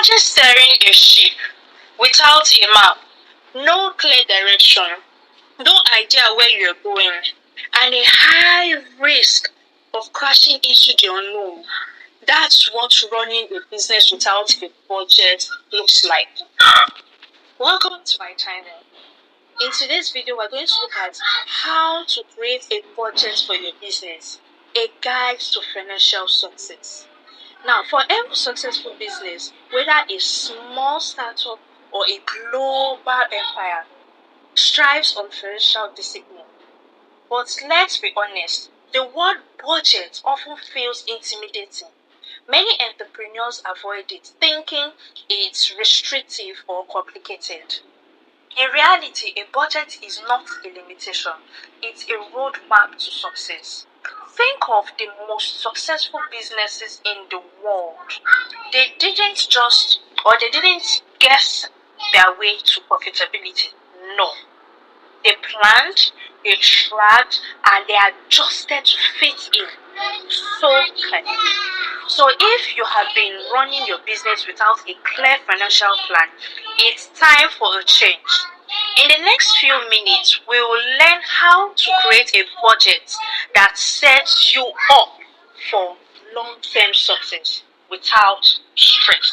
Imagine steering a ship without a map, no clear direction, no idea where you're going, and a high risk of crashing into the unknown. That's what running a business without a budget looks like. Welcome to my channel. In today's video, we're going to look at how to create a budget for your business, a guide to financial success. Now, for every successful business, whether a small startup or a global empire, strives on financial discipline. But let's be honest, the word budget often feels intimidating. Many entrepreneurs avoid it, thinking it's restrictive or complicated. In reality, a budget is not a limitation, it's a roadmap to success. Think of the most successful businesses in the world. They didn't guess their way to profitability. No. They planned, they tracked, and they adjusted to fit in. So can you. So if you have been running your business without a clear financial plan, it's time for a change. In the next few minutes, we will learn how to create a budget that sets you up for long-term success without stress.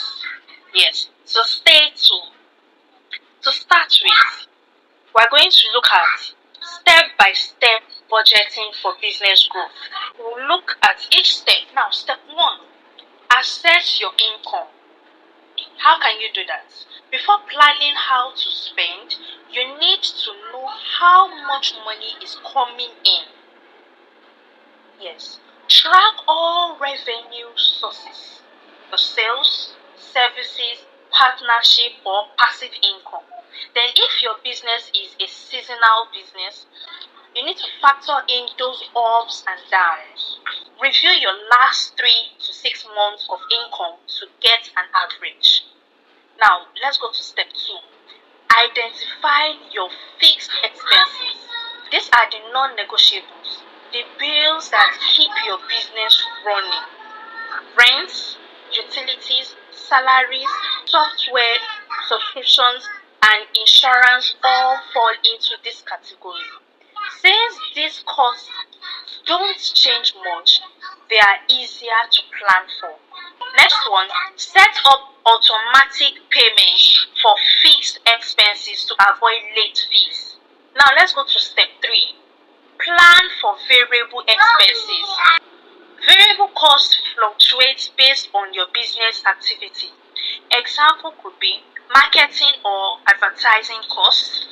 Yes, so stay tuned. To start with, we're going to look at step-by-step budgeting for business growth. We'll look at each step. Now, step 1, assess your income. How can you do that? Before planning how to spend, you need to know how much money is coming in. Yes, track all revenue sources, the sales, services, partnership, or passive income. Then if your business is a seasonal business, you need to factor in those ups and downs. Review your last 3 to 6 months of income to get an average. Now, let's go to step 2. Identify your fixed expenses. These are the non-negotiables, the bills that keep your business running. Rents, utilities, salaries, software, subscriptions, and insurance all fall into this category. Since these costs don't change much, they are easier to plan for. Next one, set up automatic payments for fixed expenses to avoid late fees. Now let's go to step 3. Plan for variable expenses. Variable costs fluctuate based on your business activity. Example could be marketing or advertising costs,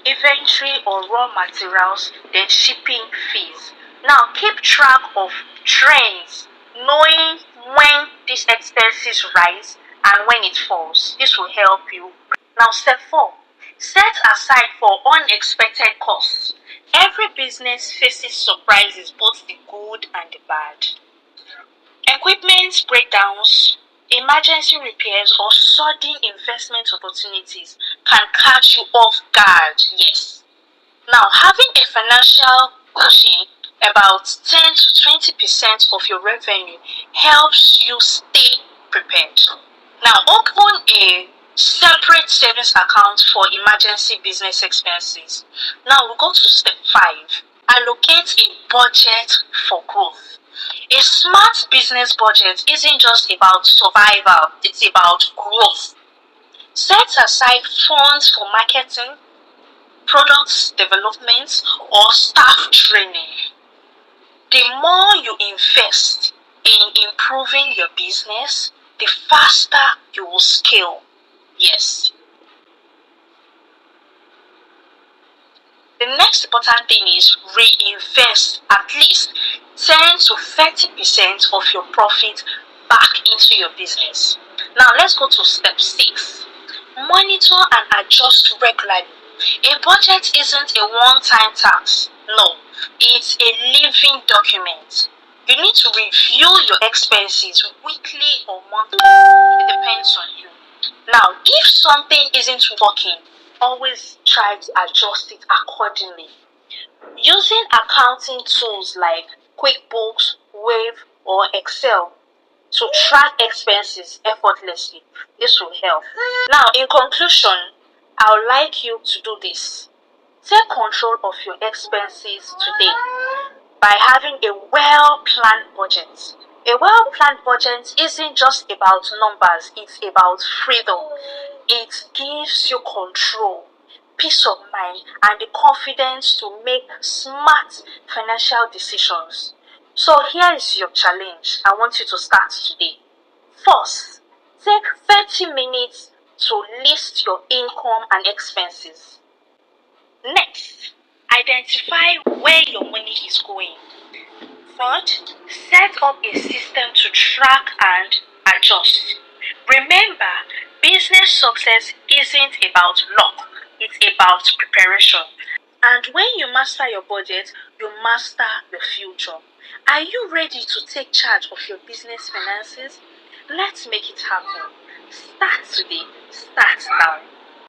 inventory or raw materials, then shipping fees. Now keep track of trends, knowing when these expenses rise and when it falls. This will help you. Now step 4, set aside for unexpected costs. Every business faces surprises, both the good and the bad. Equipment breakdowns, emergency repairs, or sudden investment opportunities can catch you off guard. Yes. Now, having a financial cushion, about 10 to 20% of your revenue, helps you stay prepared. Now, open a separate savings account for emergency business expenses. Now, we'll go to step 5. Allocate a budget for growth. A smart business budget isn't just about survival, it's about growth. Set aside funds for marketing, product development, or staff training. The more you invest in improving your business, the faster you will scale. Yes. The next important thing is reinvest at least 10 to 30% of your profit back into your business. Now let's go to step 6. Monitor and adjust regularly. A budget isn't a one-time task. No, it's a living document. You need to review your expenses weekly or monthly. It depends on you. Now, if something isn't working, always try to adjust it accordingly. Using accounting tools like QuickBooks, Wave, or Excel to track expenses effortlessly. This will help. Now, in conclusion, I would like you to do this. Take control of your expenses today by having a well planned budget. A well planned budget isn't just about numbers, it's about freedom. It gives you control, peace of mind, and the confidence to make smart financial decisions. So, here is your challenge. I want you to start today. First, take 30 minutes to list your income and expenses. Next, identify where your money is going. Third, set up a system to track and adjust. Remember, business success isn't about luck, it's about preparation. And when you master your budget, you master the future. Are you ready to take charge of your business finances? Let's make it happen. Start today, start now.